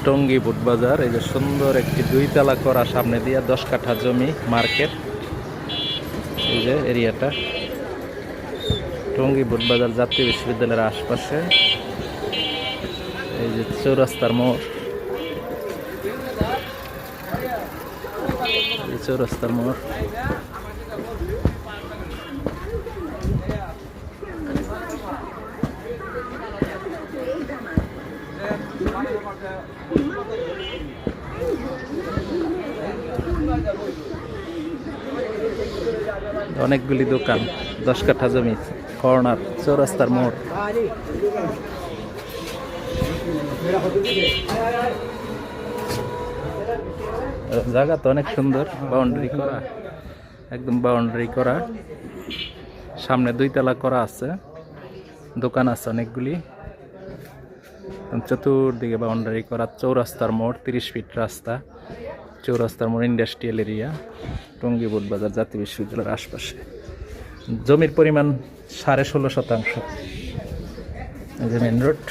টঙ্গী বুট বাজার। এই যে সুন্দর একটি 2 তলা করা, সামনে দিয়া 10 কাঠা জমি, মার্কেট। এই যে এরিয়াটা টঙ্গী বুট বাজার জাতীয় বিশ্ববিদ্যালয়ের আশপাশে। এই যে চৌরাস্তার মোড়, এই চৌরাস্তার মোড়। অনেকগুলি দোকান, 10 কাঠা জমি, কর্নার, চৌরাস্তার মোড়। জায়গা তো অনেক সুন্দর, বাউন্ডারি করা, একদম বাউন্ডারি করা। সামনে 2 তলা করা আছে, দোকান আছে অনেকগুলি। চতুর্দিকে বাউন্ডারি করা। চৌরাস্তার মোড়, 30 ফিট রাস্তা। চৌরাস্তার মোড় ইন্ডাস্ট্রিয়াল এরিয়া, টঙ্গী বুট বাজার জাতীয় বিশ্ববিদ্যালয়ের আশপাশে। জমির পরিমাণ 16.5%। এই যে মেন রোড।